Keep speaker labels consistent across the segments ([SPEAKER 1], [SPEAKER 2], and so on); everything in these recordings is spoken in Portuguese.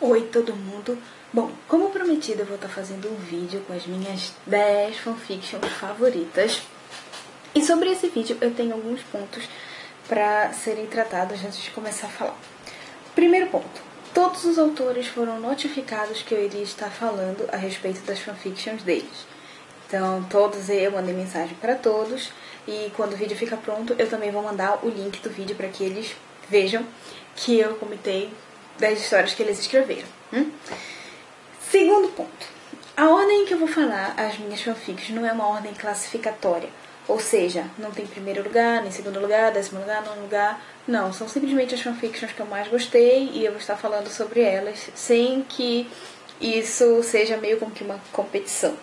[SPEAKER 1] Oi todo mundo! Bom, como prometido eu vou estar fazendo um vídeo com as minhas 10 fanfictions favoritas. E sobre esse vídeo eu tenho alguns pontos para serem tratados antes de começar a falar. Primeiro ponto, todos os autores foram notificados que eu iria estar falando a respeito das fanfictions deles. Então todos eu mandei mensagem para todos e quando o vídeo ficar pronto eu também vou mandar o link do vídeo para que eles vejam que eu comentei das histórias que eles escreveram. Segundo ponto, a ordem em que eu vou falar as minhas fanfics não é uma ordem classificatória, ou seja, não tem primeiro lugar, nem segundo lugar, décimo lugar, nono lugar, não, são simplesmente as fanfictions que eu mais gostei e eu vou estar falando sobre elas sem que isso seja meio como que uma competição.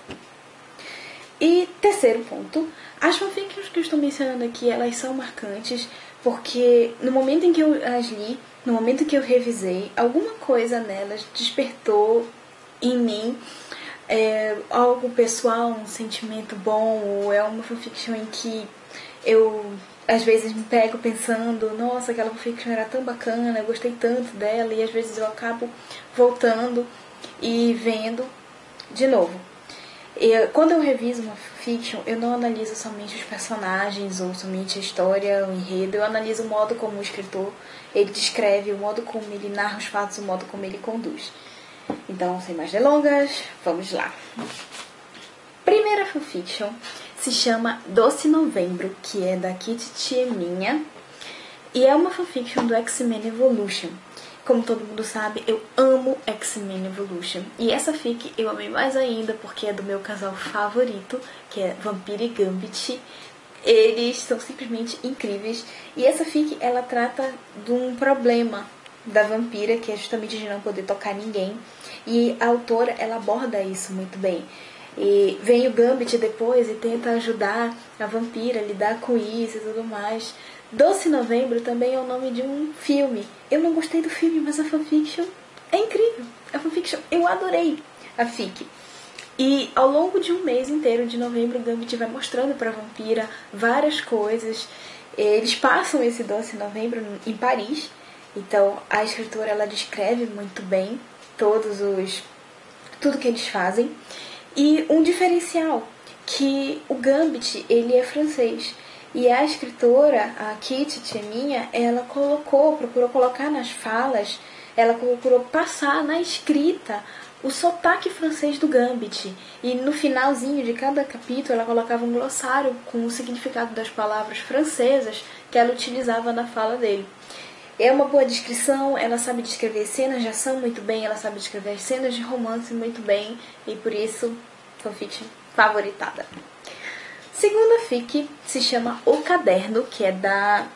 [SPEAKER 1] E terceiro ponto, as fanfictions que eu estou mencionando aqui, elas são marcantes porque no momento em que eu as li, no momento que eu revisei, alguma coisa nelas despertou em mim algo pessoal, um sentimento bom, ou é uma fanfiction em que eu às vezes me pego pensando, nossa, aquela fanfiction era tão bacana, eu gostei tanto dela, e às vezes eu acabo voltando e vendo de novo. Quando eu reviso uma fiction, eu não analiso somente os personagens ou somente a história, o enredo. Eu analiso o modo como o escritor ele descreve, o modo como ele narra os fatos, o modo como ele conduz. Então, sem mais delongas, vamos lá. Primeira fanfiction se chama Doce Novembro, que é da Kitty Eminha, e é uma fanfiction do X-Men Evolution. Como todo mundo sabe, eu amo X-Men Evolution. E essa fic eu amei mais ainda porque é do meu casal favorito, que é Vampira e Gambit. Eles são simplesmente incríveis. E essa fic, ela trata de um problema da vampira, que é justamente de não poder tocar ninguém. E a autora, ela aborda isso muito bem. E vem o Gambit depois e tenta ajudar a vampira a lidar com isso e tudo mais. Doce Novembro também é o nome de um filme. Eu não gostei do filme, mas a fanfiction é incrível. A fanfiction, eu adorei a fic. E ao longo de um mês inteiro de novembro, o Gambit vai mostrando pra vampira várias coisas. Eles passam esse Doce Novembro em Paris. Então a escritora, ela descreve muito bem tudo que eles fazem. E um diferencial, que o Gambit, ele é francês. E a escritora, a Kitty Eminha, ela procurou colocar nas falas, ela procurou passar na escrita o sotaque francês do Gambit. E no finalzinho de cada capítulo ela colocava um glossário com o significado das palavras francesas que ela utilizava na fala dele. É uma boa descrição, ela sabe descrever cenas de ação muito bem, ela sabe descrever cenas de romance muito bem, e por isso, fanfiction favoritada. Segunda fic se chama O Caderno, que é da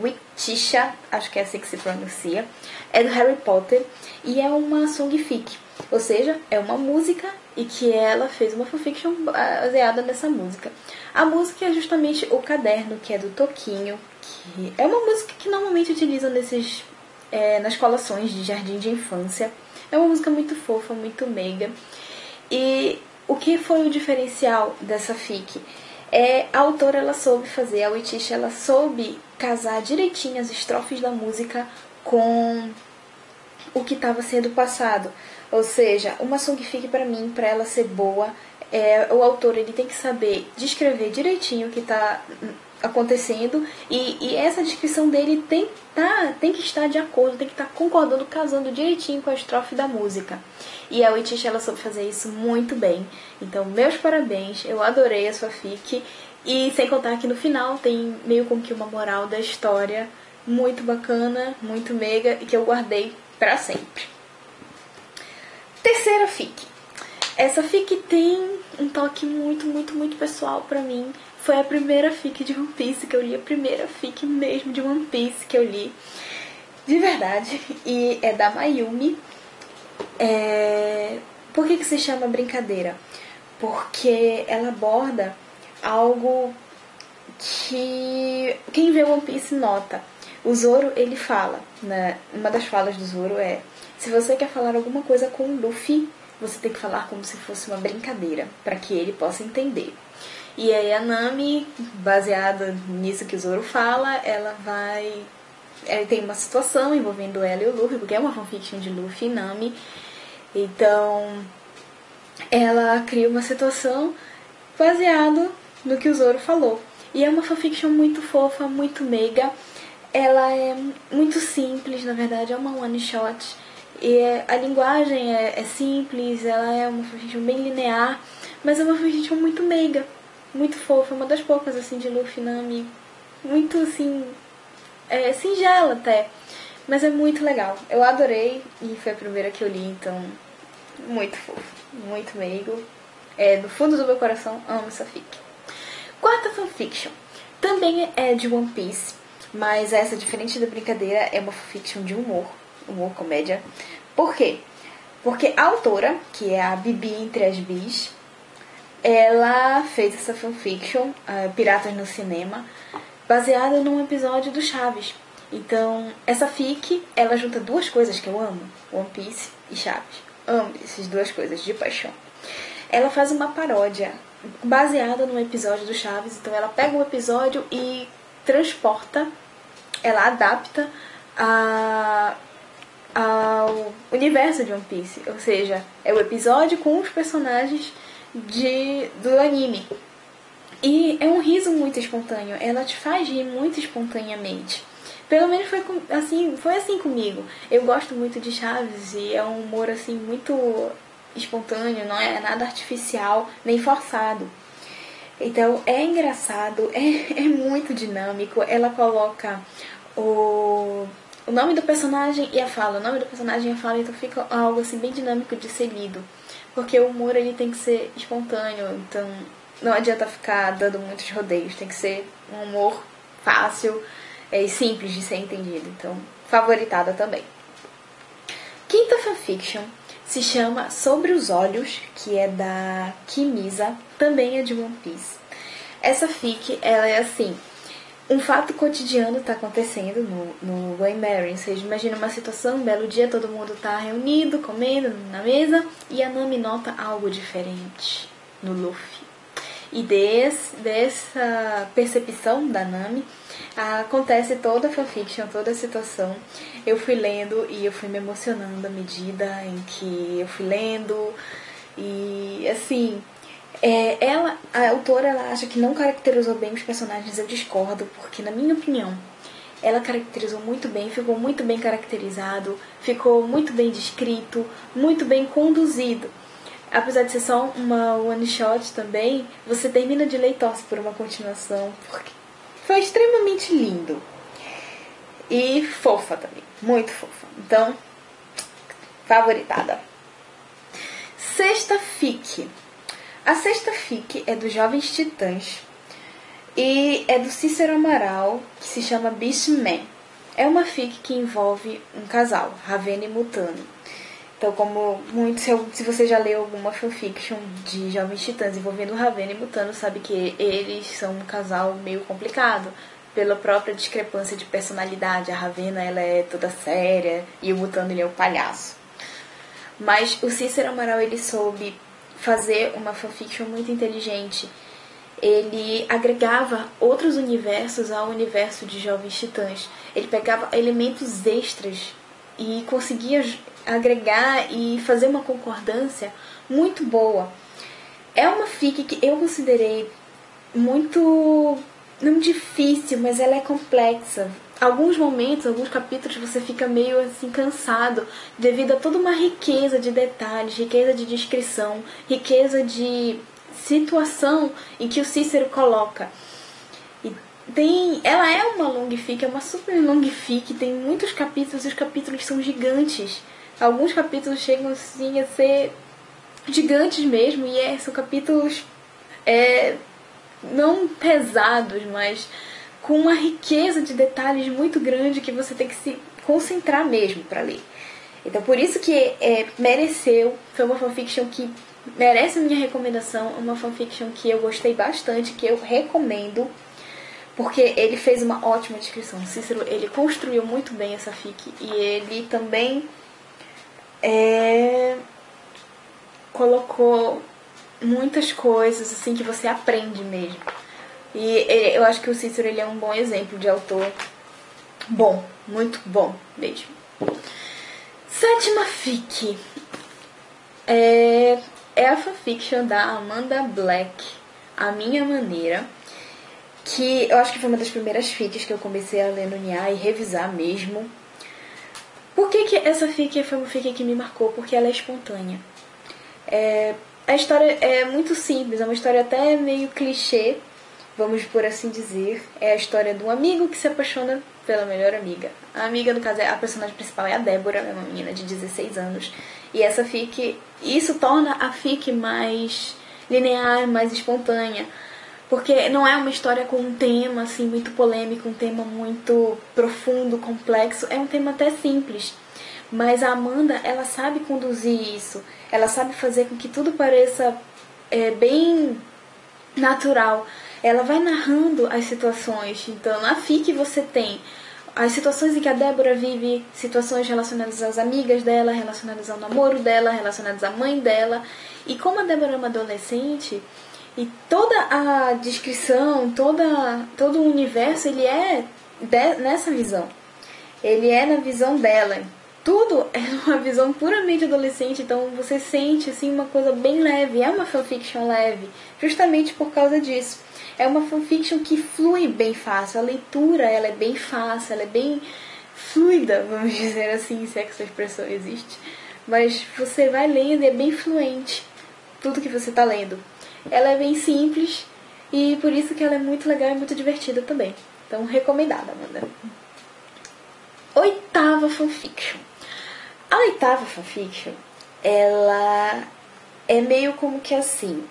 [SPEAKER 1] Wittisha, acho que é assim que se pronuncia, é do Harry Potter, e é uma songfic, ou seja, é uma música e que ela fez uma fanfiction baseada nessa música. A música é justamente O Caderno, que é do Toquinho, que é uma música que normalmente utilizam nas colações de jardim de infância. É uma música muito fofa, muito meiga. E o que foi o diferencial dessa fic? A autora, ela soube fazer, a Wittisha, ela soube casar direitinho as estrofes da música com o que estava sendo passado. Ou seja, uma songfic, para mim, para ela ser boa, o autor, ele tem que saber descrever direitinho o que está acontecendo, e essa descrição dele tem que estar de acordo, tem que estar concordando, casando direitinho com a estrofe da música. E a Wittisha, ela soube fazer isso muito bem. Então, meus parabéns, eu adorei a sua fic. E sem contar que no final tem meio como que uma moral da história muito bacana, muito meiga, e que eu guardei pra sempre. Terceira fic. Essa fic tem um toque muito, muito, muito pessoal pra mim. Foi a primeira fic de One Piece que eu li, a primeira fic mesmo de One Piece que eu li, de verdade, e é da Mayumi. Por que se chama brincadeira? Porque ela aborda algo que quem vê One Piece nota. O Zoro, ele fala, né? Uma das falas do Zoro é: se você quer falar alguma coisa com o Luffy, você tem que falar como se fosse uma brincadeira, para que ele possa entender. E aí a Nami, baseada nisso que o Zoro fala, ela vai tem uma situação envolvendo ela e o Luffy, porque é uma fanfiction de Luffy e Nami. Então, ela cria uma situação baseado no que o Zoro falou. E é uma fanfiction muito fofa, muito meiga. Ela é muito simples, na verdade, é uma one shot. E a linguagem é simples, ela é uma fanfiction bem linear, mas é uma fanfiction muito meiga, muito fofa, uma das poucas assim de Luffy e Nami, muito assim, singela até, mas é muito legal. Eu adorei e foi a primeira que eu li, então muito fofo, muito meigo. Do fundo do meu coração, amo essa fic. Quarta fanfiction também é de One Piece, mas essa, diferente da brincadeira, é uma fanfiction de humor comédia. Por quê? Porque a autora, que é a Bibi entre as bis, ela fez essa fanfiction, Piratas no Cinema, baseada num episódio do Chaves. Então, essa fic, ela junta duas coisas que eu amo, One Piece e Chaves. Amo essas duas coisas de paixão. Ela faz uma paródia baseada num episódio do Chaves. Então, ela pega um episódio e transporta, ela adapta ao universo de One Piece. Ou seja, é o episódio com os personagens do anime. E é um riso muito espontâneo. Ela te faz rir muito espontaneamente. Pelo menos foi assim comigo. Eu gosto muito de Chaves e é um humor assim muito espontâneo, não é nada artificial nem forçado. Então é engraçado, é muito dinâmico. Ela coloca o nome do personagem e a fala. O nome do personagem e a fala, então fica algo assim bem dinâmico de ser lido. Porque o humor ele tem que ser espontâneo, então não adianta ficar dando muitos rodeios. Tem que ser um humor fácil e simples de ser entendido. Então, favoritada também. Quinta fanfiction se chama Sobre os Olhos, que é da Kimisa, também é de One Piece. Essa fic, ela é assim, um fato cotidiano está acontecendo no Going Merry. Você imagina uma situação, um belo dia, todo mundo está reunido, comendo na mesa, e a Nami nota algo diferente no Luffy. E dessa percepção da Nami, acontece toda a fanfiction, toda a situação. Eu fui lendo e eu fui me emocionando à medida em que eu fui lendo. E assim, a autora, ela acha que não caracterizou bem os personagens. Eu discordo, porque na minha opinião ela caracterizou muito bem, ficou muito bem caracterizado, ficou muito bem descrito, muito bem conduzido. Apesar de ser só uma one shot também, você termina de ler e torce por uma continuação, porque foi extremamente lindo. E fofa também, muito fofa. Então, favoritada. Sexta fic. A sexta fic é dos Jovens Titãs e é do Cícero Amaral, que se chama Beastman. É uma fic que envolve um casal, Ravena e Mutano. Então, como se você já leu alguma fanfiction de Jovens Titãs envolvendo Ravena e Mutano, sabe que eles são um casal meio complicado, pela própria discrepância de personalidade. A Ravena, ela é toda séria e o Mutano, ele é o palhaço. Mas o Cícero Amaral, ele soube fazer uma fanfiction muito inteligente. Ele agregava outros universos ao universo de Jovens Titãs. Ele pegava elementos extras e conseguia agregar e fazer uma concordância muito boa. É uma fic que eu considerei muito, não difícil, mas ela é complexa. Alguns momentos, alguns capítulos você fica meio assim cansado devido a toda uma riqueza de detalhes, riqueza de descrição, riqueza de situação em que o Cícero coloca. Ela é uma long fic, é uma super long fic, tem muitos capítulos e os capítulos são gigantes. Alguns capítulos chegam assim a ser gigantes mesmo, e são capítulos não pesados, mas com uma riqueza de detalhes muito grande que você tem que se concentrar mesmo para ler. Então por isso que mereceu, foi uma fanfiction que merece a minha recomendação, uma fanfiction que eu gostei bastante, que eu recomendo, porque ele fez uma ótima descrição. O Cícero, ele construiu muito bem essa fic, e ele também colocou muitas coisas assim que você aprende mesmo. E eu acho que o Cícero, ele é um bom exemplo de autor bom, muito bom mesmo. Sétima fic é a fanfiction da Amanda Black, A Minha Maneira, que eu acho que foi uma das primeiras fics que eu comecei a ler no NIA e revisar mesmo. Por que essa fic foi uma fic que me marcou? Porque ela é espontânea. A história é muito simples, é uma história até meio clichê, vamos por assim dizer. É a história de um amigo que se apaixona pela melhor amiga. A amiga, no caso, a personagem principal é a Débora, é uma menina de 16 anos. E essa fic, isso torna a fic mais linear, mais espontânea. Porque não é uma história com um tema assim muito polêmico, um tema muito profundo, complexo. É um tema até simples. Mas a Amanda, ela sabe conduzir isso. Ela sabe fazer com que tudo pareça bem natural. Ela vai narrando as situações. Então, na fic você tem as situações em que a Débora vive, situações relacionadas às amigas dela, relacionadas ao namoro dela, relacionadas à mãe dela. E como a Débora é uma adolescente, e toda a descrição, todo o universo, ele é nessa visão. Ele é na visão dela. Tudo é uma visão puramente adolescente, então você sente assim uma coisa bem leve. É uma fanfiction leve, justamente por causa disso. É uma fanfiction que flui bem fácil. A leitura, ela é bem fácil, ela é bem fluida, vamos dizer assim, se é que essa expressão existe. Mas você vai lendo e é bem fluente tudo que você está lendo. Ela é bem simples e por isso que ela é muito legal e muito divertida também. Então, recomendada, Amanda. Oitava fanfiction. A oitava fanfiction, ela é meio como que assim.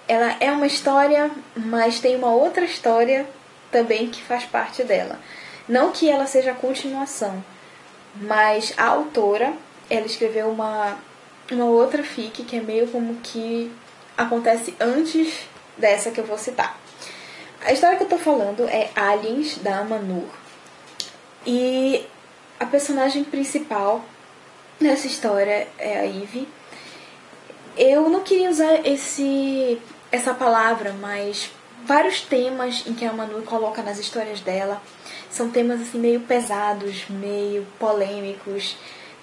[SPEAKER 1] Ela é uma história, mas tem uma outra história também que faz parte dela. Não que ela seja a continuação, mas a autora, ela escreveu uma outra fic que é meio como que acontece antes dessa que eu vou citar. A história que eu tô falando é Aliens, da Amanur. E a personagem principal nessa história é a Ivy. Eu não queria usar essa palavra, mas vários temas em que a Amanur coloca nas histórias dela são temas assim meio pesados, meio polêmicos.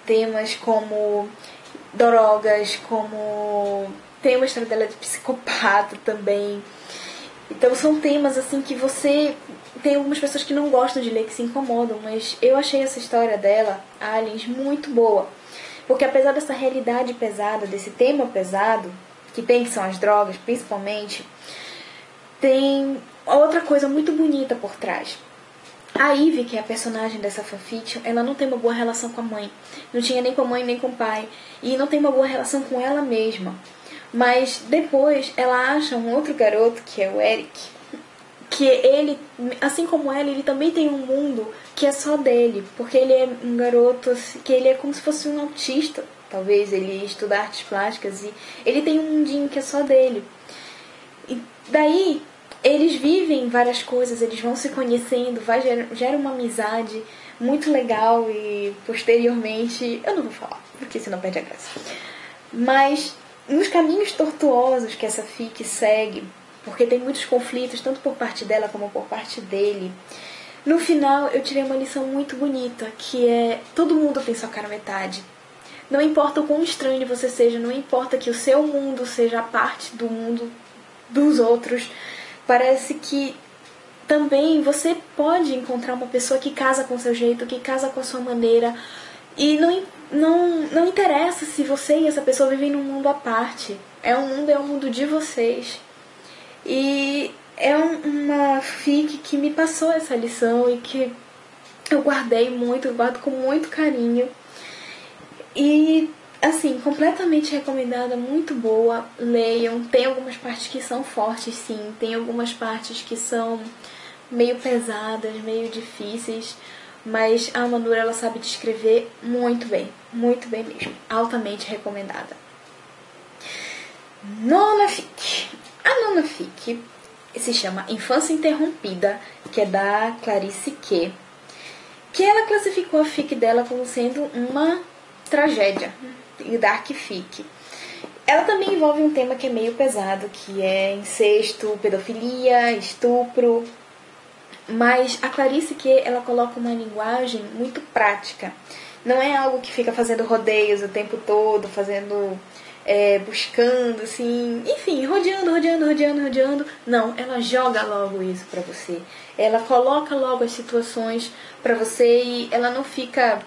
[SPEAKER 1] Temas como drogas, como tem uma história dela de psicopata também. Então são temas assim que você... Tem algumas pessoas que não gostam de ler, que se incomodam, mas eu achei essa história dela, Aliens, muito boa. Porque apesar dessa realidade pesada, desse tema pesado, que são as drogas principalmente, tem outra coisa muito bonita por trás. A Ivy, que é a personagem dessa fanfiction, ela não tem uma boa relação com a mãe. Não tinha nem com a mãe nem com o pai. E não tem uma boa relação com ela mesma. Mas depois ela acha um outro garoto, que é o Eric, que ele, assim como ela, ele também tem um mundo que é só dele, porque ele é um garoto que ele é como se fosse um autista, talvez ele estuda artes plásticas e ele tem um mundinho que é só dele. E daí eles vivem várias coisas, eles vão se conhecendo, gera uma amizade muito legal e posteriormente, eu não vou falar, porque senão perde a graça. Mas nos caminhos tortuosos que essa fic segue, porque tem muitos conflitos, tanto por parte dela como por parte dele, no final eu tirei uma lição muito bonita, que é: todo mundo tem sua cara metade. Não importa o quão estranho você seja, não importa que o seu mundo seja a parte do mundo dos outros, parece que também você pode encontrar uma pessoa que casa com o seu jeito, que casa com a sua maneira, e não interessa se você e essa pessoa vivem num mundo à parte. É um mundo de vocês. E é uma fic que me passou essa lição e que eu guardo com muito carinho. E, assim, completamente recomendada, muito boa. Leiam. Tem algumas partes que são fortes, sim. Tem algumas partes que são meio pesadas, meio difíceis. Mas a Amanur, ela sabe descrever muito bem mesmo. Altamente recomendada. Nona fic. A nona fic se chama Infância Interrompida, que é da Clarice Q, que ela classificou a fic dela como sendo uma tragédia, dark fic. Ela também envolve um tema que é meio pesado, que é incesto, pedofilia, estupro, Mas a Clarice que ela coloca uma linguagem muito prática. Não é algo que fica fazendo rodeios o tempo todo, buscando, assim, enfim, rodeando. Não, ela joga logo isso pra você. Ela coloca logo as situações pra você e ela não fica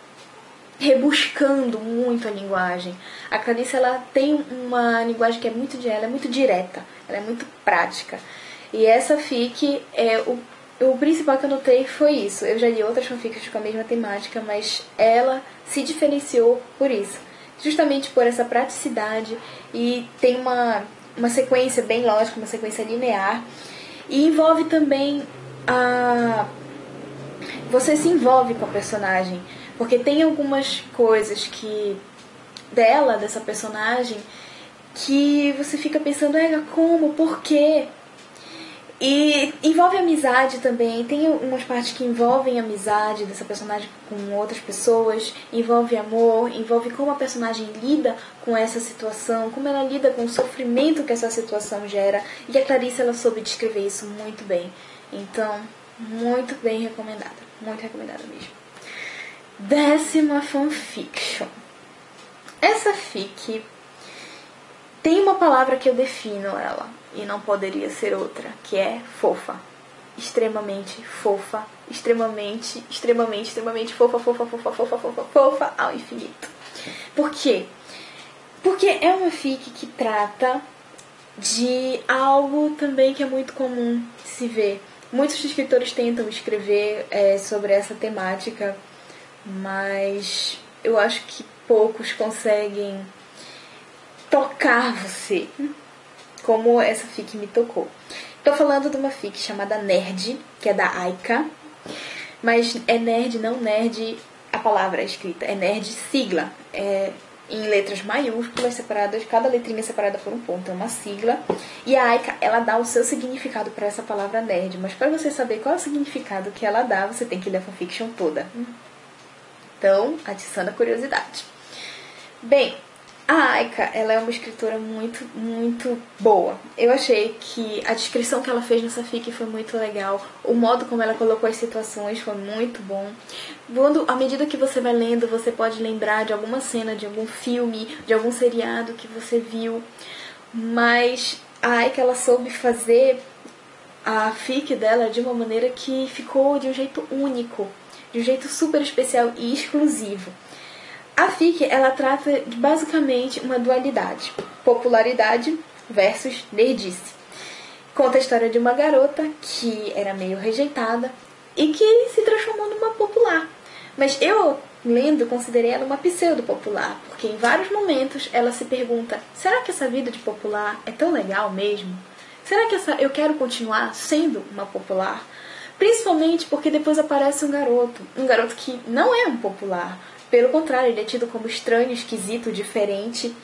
[SPEAKER 1] rebuscando muito a linguagem. A Clarice, ela tem uma linguagem que é muito ela é muito direta, ela é muito prática. E essa fic, o principal que eu notei foi isso. Eu já li outras fanfics com a mesma temática, mas ela se diferenciou por isso. Justamente por essa praticidade, e tem uma sequência bem lógica, uma sequência linear, e envolve também você se envolve com a personagem, porque tem algumas coisas dessa personagem, que você fica pensando, como, por quê? E envolve amizade também. Tem umas partes que envolvem amizade dessa personagem com outras pessoas. Envolve amor, envolve como a personagem lida com essa situação, como ela lida com o sofrimento que essa situação gera. E a Clarice, ela soube descrever isso muito bem. Então, muito bem recomendada. Muito recomendada mesmo. 10ª fanfiction. Essa fic tem uma palavra que eu defino ela, e não poderia ser outra, que é fofa. Extremamente fofa, extremamente fofa ao infinito. Por quê? Porque é uma fic que trata de algo também que é muito comum de se ver. Muitos escritores tentam escrever sobre essa temática, mas eu acho que poucos conseguem tocar você como essa fic me tocou. Tô falando de uma fic chamada Nerd, que é da Aika, mas é nerd, não nerd a palavra escrita, é nerd sigla, em letras maiúsculas separadas, cada letrinha separada por um ponto, é uma sigla, e a Aika, ela dá o seu significado para essa palavra nerd, mas para você saber qual é o significado que ela dá, você tem que ler a fanfiction toda. Então, atiçando a curiosidade. Bem, a Aika, ela é uma escritora muito, muito boa. Eu achei que a descrição que ela fez nessa fic foi muito legal. O modo como ela colocou as situações foi muito bom. À medida que você vai lendo, você pode lembrar de alguma cena, de algum filme, de algum seriado que você viu. Mas a Aika, ela soube fazer a fic dela de uma maneira que ficou de um jeito único, de um jeito super especial e exclusivo. A fic, ela trata de basicamente uma dualidade, popularidade versus nerdice. Conta a história de uma garota que era meio rejeitada e que se transformou numa popular. Mas eu, lendo, considerei ela uma pseudo-popular, porque em vários momentos ela se pergunta, será que essa vida de popular é tão legal mesmo? Será que eu quero continuar sendo uma popular? Principalmente porque depois aparece um garoto que não é um popular. Pelo contrário, ele é tido como estranho, esquisito, diferente.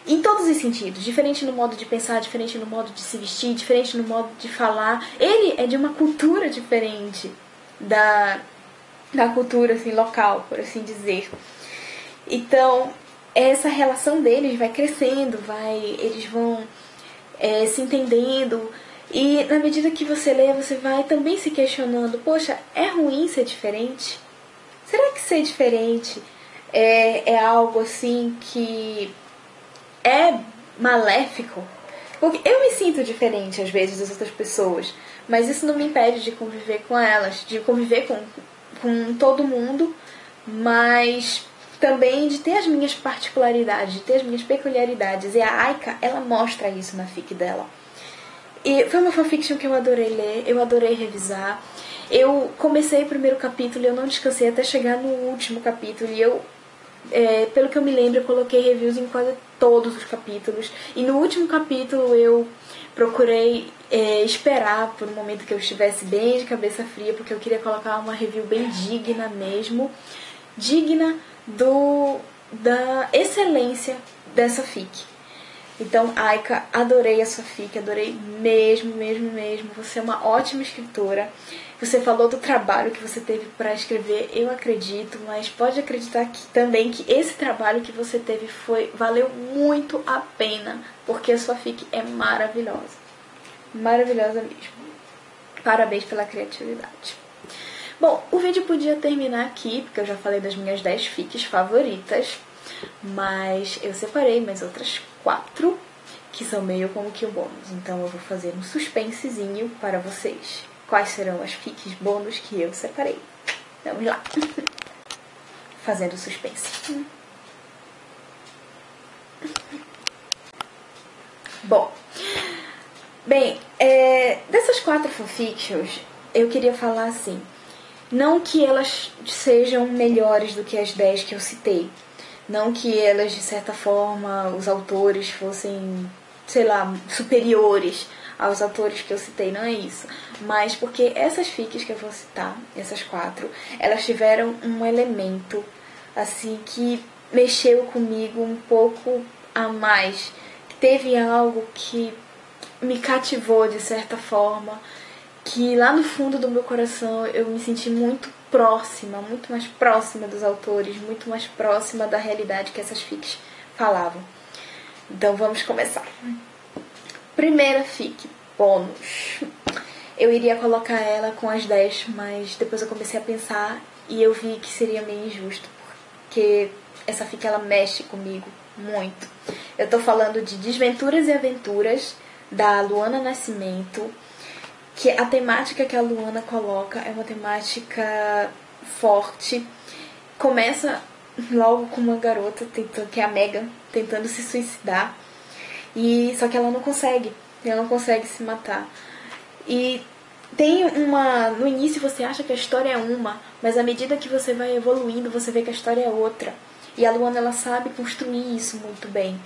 [SPEAKER 1] Em todos os sentidos. Diferente no modo de pensar, diferente no modo de se vestir, diferente no modo de falar. Ele é de uma cultura diferente da cultura assim, local, por assim dizer. Então, essa relação deles vai crescendo, eles vão se entendendo. E na medida que você lê, você vai também se questionando, poxa, é ruim ser diferente? Será que ser diferente é algo assim que é maléfico? Porque eu me sinto diferente às vezes das outras pessoas, mas isso não me impede de conviver com elas, de conviver com todo mundo, mas também de ter as minhas particularidades, de ter as minhas peculiaridades. E a Aika, ela mostra isso na fic dela. E foi uma fanfiction que eu adorei ler, eu adorei revisar. Eu comecei o primeiro capítulo e eu não descansei até chegar no último capítulo. E pelo que eu me lembro, eu coloquei reviews em quase todos os capítulos. E no último capítulo eu procurei esperar por um momento que eu estivesse bem de cabeça fria, porque eu queria colocar uma review bem digna mesmo. Digna da excelência dessa fic. Então, Aika, adorei a sua fic, adorei mesmo. Você é uma ótima escritora. Você falou do trabalho que você teve para escrever, eu acredito, mas pode acreditar também que esse trabalho que você teve valeu muito a pena, porque a sua fic é maravilhosa. Maravilhosa mesmo. Parabéns pela criatividade. Bom, o vídeo podia terminar aqui, porque eu já falei das minhas 10 fics favoritas, mas eu separei mais outras 4, que são meio como que o bônus. Então eu vou fazer um suspensezinho para vocês. Quais serão as fics bônus que eu separei? Vamos lá. Fazendo suspense. Bom, bem, dessas 4 fanfictions, eu queria falar assim, não que elas sejam melhores do que as 10 que eu citei, não que elas, de certa forma, os autores fossem, sei lá, superiores aos autores que eu citei, não é isso, mas porque essas fics que eu vou citar, essas 4, elas tiveram um elemento, assim, que mexeu comigo um pouco a mais. Teve algo que me cativou de certa forma, que lá no fundo do meu coração eu me senti muito próxima, muito mais próxima dos autores, muito mais próxima da realidade que essas fics falavam. Então vamos começar. Primeira fic, bônus. Eu iria colocar ela com as 10, mas depois eu comecei a pensar e eu vi que seria meio injusto, porque essa fic ela mexe comigo muito. Eu tô falando de Desventuras e Aventuras, da Luana Nascimento, que a temática que a Luana coloca é uma temática forte. Começa logo com uma garota, que é a Megan, tentando se suicidar, e só que ela não consegue se matar. E tem no início você acha que a história é uma, mas à medida que você vai evoluindo, você vê que a história é outra. E a Luana, ela sabe construir isso muito bem.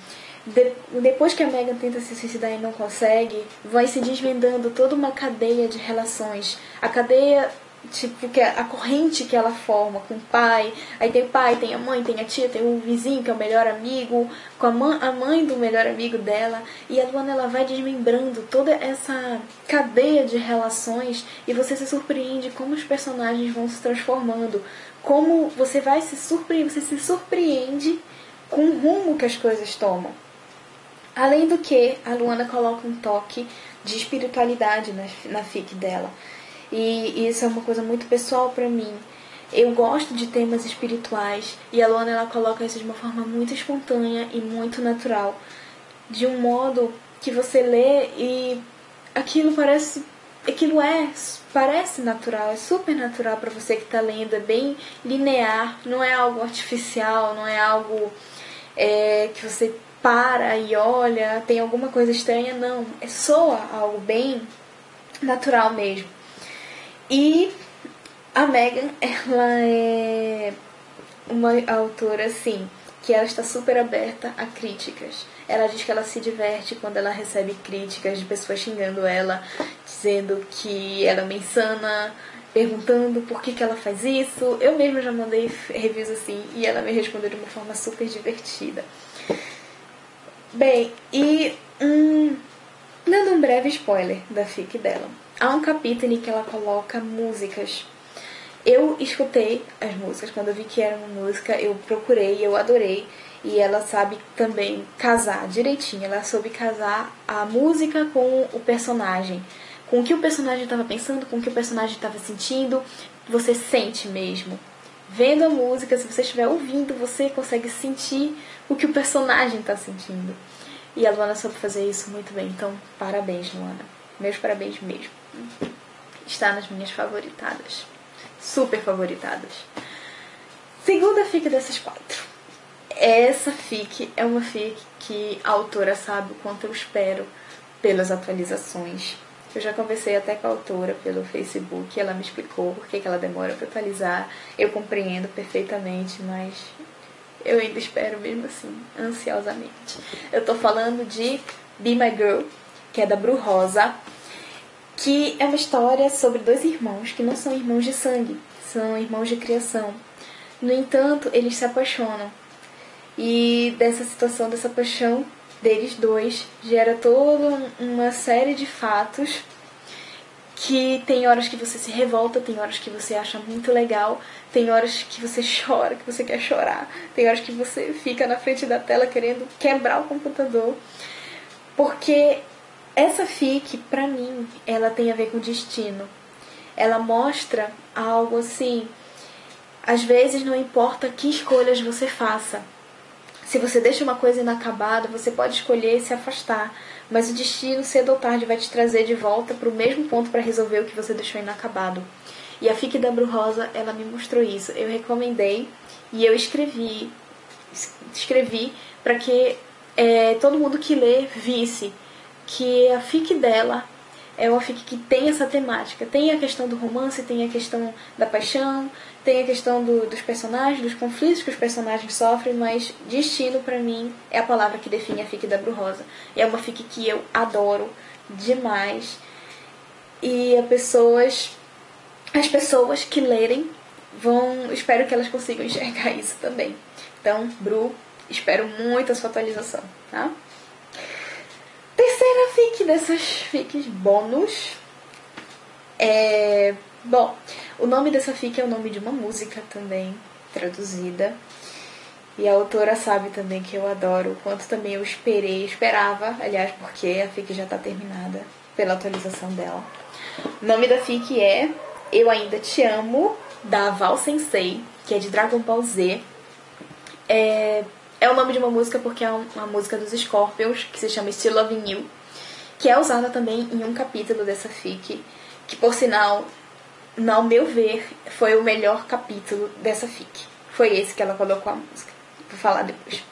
[SPEAKER 1] Depois que a Megan tenta se suicidar e não consegue, vai se desvendando toda uma cadeia de relações. A cadeia, tipo, que é a corrente que ela forma com o pai. Aí tem o pai, tem a mãe, tem a tia, tem o vizinho que é o melhor amigo, com a mãe do melhor amigo dela. E a Luana, ela vai desmembrando toda essa cadeia de relações e você se surpreende como os personagens vão se transformando. Como você se surpreende com o rumo que as coisas tomam. Além do que, a Luana coloca um toque de espiritualidade na fic dela. E isso é uma coisa muito pessoal pra mim. Eu gosto de temas espirituais e a Luana, ela coloca isso de uma forma muito espontânea e muito natural. De um modo que você lê e aquilo parece natural, é super natural para você que está lendo, é bem linear, não é algo artificial, não é algo que você para e olha, tem alguma coisa estranha, não, soa algo bem natural mesmo. E a Megan, ela é uma autora, assim, que ela está super aberta a críticas. Ela diz que ela se diverte quando ela recebe críticas de pessoas xingando ela, dizendo que ela é uma insana, perguntando por que ela faz isso. Eu mesma já mandei reviews assim e ela me respondeu de uma forma super divertida. Bem, e dando um breve spoiler da fic dela. Há um capítulo em que ela coloca músicas. Eu escutei as músicas, quando eu vi que era uma música, eu procurei, eu adorei. E ela sabe também casar direitinho, ela soube casar a música com o personagem. Com o que o personagem estava pensando, com o que o personagem estava sentindo, você sente mesmo. Vendo a música, se você estiver ouvindo, você consegue sentir o que o personagem está sentindo. E a Luana soube fazer isso muito bem, então parabéns, Luana. Meus parabéns mesmo. Está nas minhas favoritadas. Super favoritadas. Segunda fic dessas 4. Essa fic é uma fic que a autora sabe o quanto eu espero pelas atualizações. Eu já conversei até com a autora pelo Facebook, ela me explicou por que ela demora para atualizar. Eu compreendo perfeitamente, mas eu ainda espero mesmo assim, ansiosamente. Eu tô falando de Be My Girl, que é da Bru Rosa, que é uma história sobre 2 irmãos que não são irmãos de sangue, são irmãos de criação. No entanto, eles se apaixonam. E dessa situação, dessa paixão deles 2, gera toda uma série de fatos que tem horas que você se revolta, tem horas que você acha muito legal, tem horas que você chora, que você quer chorar, tem horas que você fica na frente da tela querendo quebrar o computador, porque essa fic, pra mim, ela tem a ver com destino. Ela mostra algo assim, às vezes não importa que escolhas você faça. Se você deixa uma coisa inacabada, você pode escolher se afastar, mas o destino, cedo ou tarde, vai te trazer de volta para o mesmo ponto para resolver o que você deixou inacabado. E a fic da Bru Rosa, ela me mostrou isso. Eu recomendei e eu escrevi para que todo mundo que lê visse que a fic dela é uma fic que tem essa temática. Tem a questão do romance, tem a questão da paixão, tem a questão dos personagens, dos conflitos que os personagens sofrem, mas destino, pra mim, é a palavra que define a fic da Bru Rosa. É uma fic que eu adoro demais. E as pessoas que lerem espero que elas consigam enxergar isso também. Então, Bru, espero muito a sua atualização, tá? Terceira fic dessas fics bônus Bom, o nome dessa fic é o nome de uma música também, traduzida. E a autora sabe também que eu adoro, o quanto também eu esperava, aliás, porque a fic já está terminada pela atualização dela. O nome da fic é Eu Ainda Te Amo, da Val Sensei, que é de Dragon Ball Z. É o nome de uma música porque é uma música dos Scorpions, que se chama Still Loving You, que é usada também em um capítulo dessa fic, que por sinal, ao meu ver, foi o melhor capítulo dessa fic. Foi esse que ela colocou a música. Vou falar depois.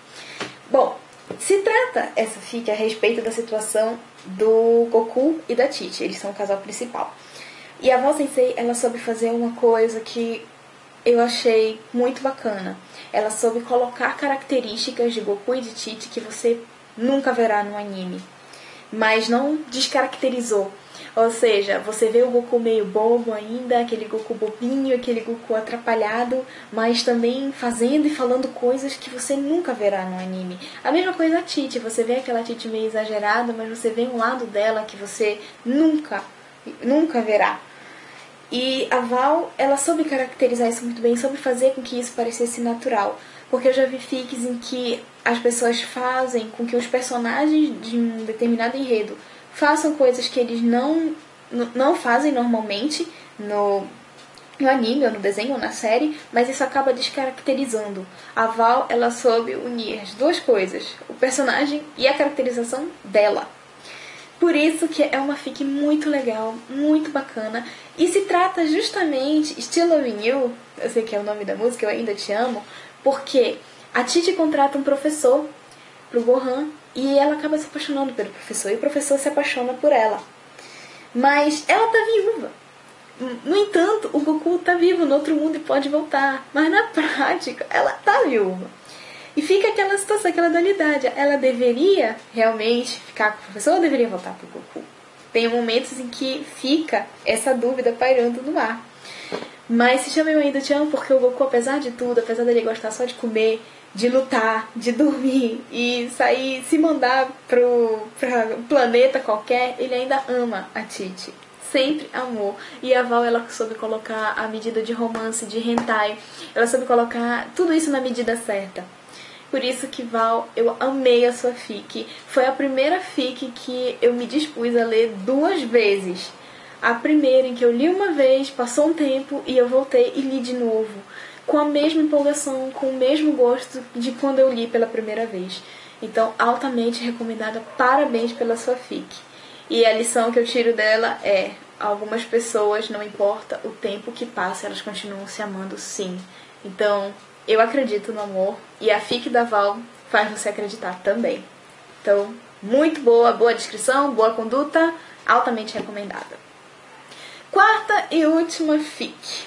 [SPEAKER 1] Bom, se trata essa fic a respeito da situação do Goku e da Tite. Eles são o casal principal. E a Val Sensei, ela soube fazer uma coisa que eu achei muito bacana. Ela soube colocar características de Goku e de Tite que você nunca verá no anime, mas não descaracterizou. Ou seja, você vê o Goku meio bobo ainda, aquele Goku bobinho, aquele Goku atrapalhado, mas também fazendo e falando coisas que você nunca verá no anime. A mesma coisa a Tite, você vê aquela Tite meio exagerada, mas você vê um lado dela que você nunca verá. E a Val, ela soube caracterizar isso muito bem, soube fazer com que isso parecesse natural. Porque eu já vi fics em que as pessoas fazem com que os personagens de um determinado enredo façam coisas que eles não fazem normalmente no anime, ou no desenho, ou na série, mas isso acaba descaracterizando. A Val, ela soube unir as duas coisas, o personagem e a caracterização dela. Por isso que é uma fic muito legal, muito bacana. E se trata justamente, Still Loving You, eu sei que é o nome da música, Eu Ainda Te Amo, porque a Tite contrata um professor pro Gohan e ela acaba se apaixonando pelo professor. E o professor se apaixona por ela. Mas ela tá viúva. No entanto, o Goku tá vivo no outro mundo e pode voltar. Mas na prática, ela tá viúva. E fica aquela situação, aquela dualidade. Ela deveria realmente ficar com o professor ou deveria voltar pro Goku? Tem momentos em que fica essa dúvida pairando no ar. Mas se chama Eu Ainda Te Amo porque o Goku, apesar de tudo, apesar dele gostar só de comer, de lutar, de dormir e sair, se mandar pra planeta qualquer, ele ainda ama a Tite. Sempre amor. E a Val, ela soube colocar a medida de romance, de hentai. Ela soube colocar tudo isso na medida certa. Por isso que, Val, eu amei a sua fic. Foi a primeira fic que eu me dispus a ler 2 vezes. A primeira em que eu li uma vez, passou um tempo e eu voltei e li de novo. Com a mesma empolgação, com o mesmo gosto de quando eu li pela primeira vez. Então, altamente recomendada. Parabéns pela sua fic. E a lição que eu tiro dela é: algumas pessoas, não importa o tempo que passa, elas continuam se amando sim. Então, eu acredito no amor e a fic da Val faz você acreditar também. Então, muito boa, boa descrição, boa conduta, altamente recomendada. Quarta e última fic.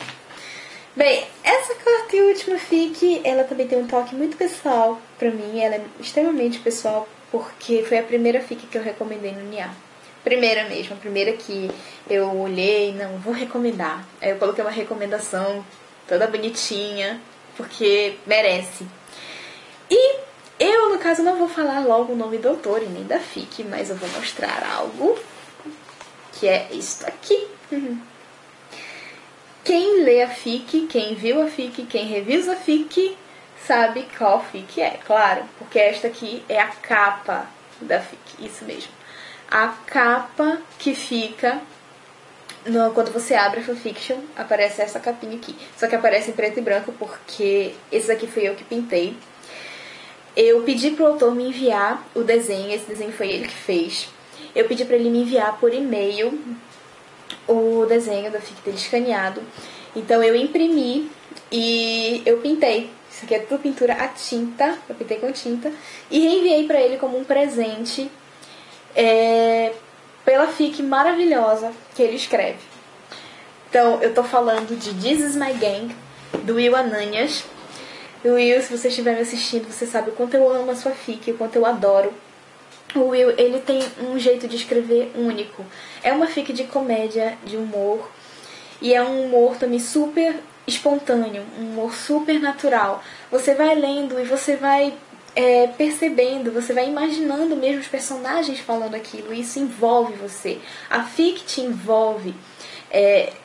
[SPEAKER 1] Bem, essa quarta e última fic, ela também tem um toque muito pessoal pra mim, ela é extremamente pessoal porque foi a primeira fic que eu recomendei no NIA. Primeira mesmo, a primeira que eu olhei, não, vou recomendar. Aí eu coloquei uma recomendação toda bonitinha, porque merece. E eu, no caso, não vou falar logo o nome do autor e nem da fic, mas eu vou mostrar algo, que é isto aqui. Quem lê a fic, quem viu a fic, quem revisa a fic, sabe qual fic é, claro, porque esta aqui é a capa da fic, isso mesmo. a capa que fica quando você abre a fanfiction, aparece essa capinha aqui. Só que aparece em preto e branco porque esse daqui foi eu que pintei. Eu pedi pro autor me enviar o desenho, esse desenho foi ele que fez. Eu pedi pra ele me enviar por e-mail o desenho da fic dele escaneado. Então eu imprimi e eu pintei. Isso aqui é tudo pintura a tinta, eu pintei com tinta. E enviei pra ele como um presente pela fic maravilhosa que ele escreve. Então, eu tô falando de This Is My Gang, do Will Ananias. Will, se você estiver me assistindo, você sabe o quanto eu amo a sua fic, o quanto eu adoro. O Will, ele tem um jeito de escrever único. É uma fic de comédia, de humor, e é um humor também super espontâneo, um humor super natural. Você vai lendo e você vai percebendo, você vai imaginando mesmo os personagens falando aquilo, e isso envolve você. A fic te envolve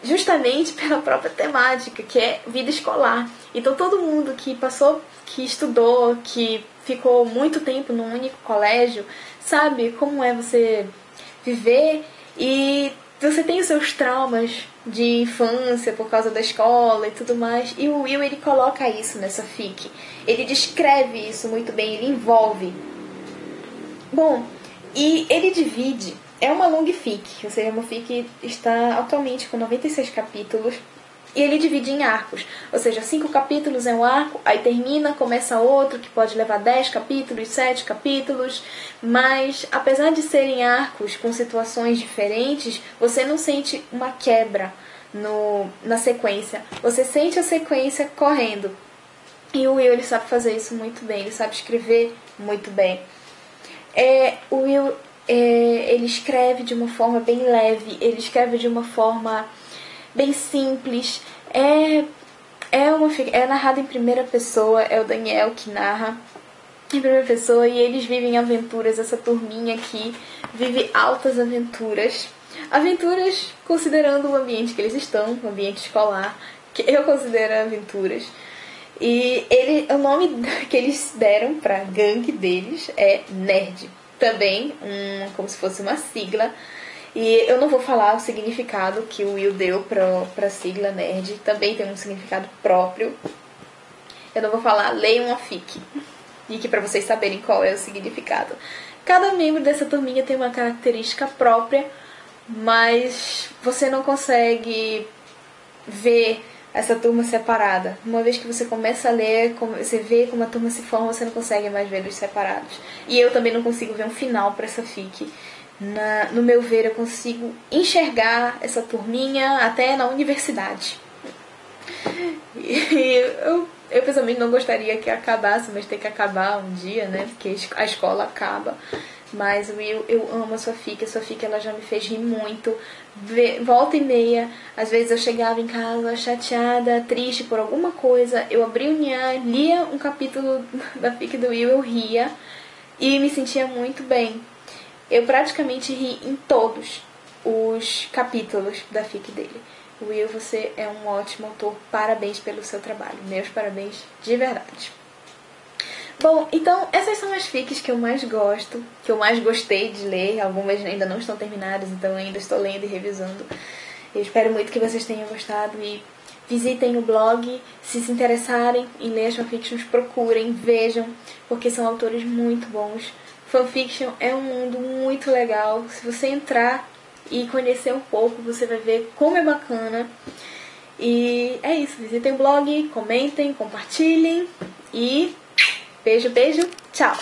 [SPEAKER 1] justamente pela própria temática, que é vida escolar. Então todo mundo que passou, que estudou, que ficou muito tempo num único colégio, sabe como é você viver e você tem os seus traumas de infância por causa da escola e tudo mais. E o Will, ele coloca isso nessa fic. Ele descreve isso muito bem, ele envolve. Bom, e ele divide. É uma long fic, ou seja, uma fic que está atualmente com 96 capítulos. E ele divide em arcos, ou seja, 5 capítulos é um arco, aí termina, começa outro, que pode levar 10 capítulos, 7 capítulos, mas apesar de serem arcos com situações diferentes, você não sente uma quebra na sequência, você sente a sequência correndo. E o Will, ele sabe fazer isso muito bem, ele sabe escrever muito bem. O Will, ele escreve de uma forma bem leve, ele escreve de uma forma bem simples, é narrado em primeira pessoa, é o Daniel que narra em primeira pessoa e eles vivem aventuras, essa turminha aqui vive altas aventuras considerando o ambiente que eles estão, o ambiente escolar, que eu considero aventuras. E o nome que eles deram pra gangue deles é Nerd, também como se fosse uma sigla. E eu não vou falar o significado que o Will deu pra sigla Nerd. Também tem um significado próprio. Eu não vou falar, leiam a fic. E que pra vocês saberem qual é o significado. Cada membro dessa turminha tem uma característica própria, mas você não consegue ver essa turma separada. Uma vez que você começa a ler, você vê como a turma se forma, você não consegue mais ver eles separados. E eu também não consigo ver um final pra essa fic. No meu ver, eu consigo enxergar essa turminha até na universidade. E eu pessoalmente não gostaria que acabasse, mas tem que acabar um dia, né? Porque a escola acaba. Mas eu amo a sua fic ela já me fez rir muito. Volta e meia, às vezes eu chegava em casa chateada, triste por alguma coisa, eu abria o Nhan, lia um capítulo da fic do Will, eu ria e me sentia muito bem. Eu praticamente ri em todos os capítulos da fic dele. Will, você é um ótimo autor. Parabéns pelo seu trabalho. Meus parabéns de verdade. Bom, então essas são as fics que eu mais gosto, que eu mais gostei de ler. Algumas ainda não estão terminadas, então ainda estou lendo e revisando. Eu espero muito que vocês tenham gostado e visitem o blog. Se interessarem em ler as fanfictions, procurem, vejam, porque são autores muito bons. Fanfiction é um mundo muito legal. Se você entrar e conhecer um pouco, você vai ver como é bacana. E é isso. Visitem o blog, comentem, compartilhem. E beijo, beijo. Tchau!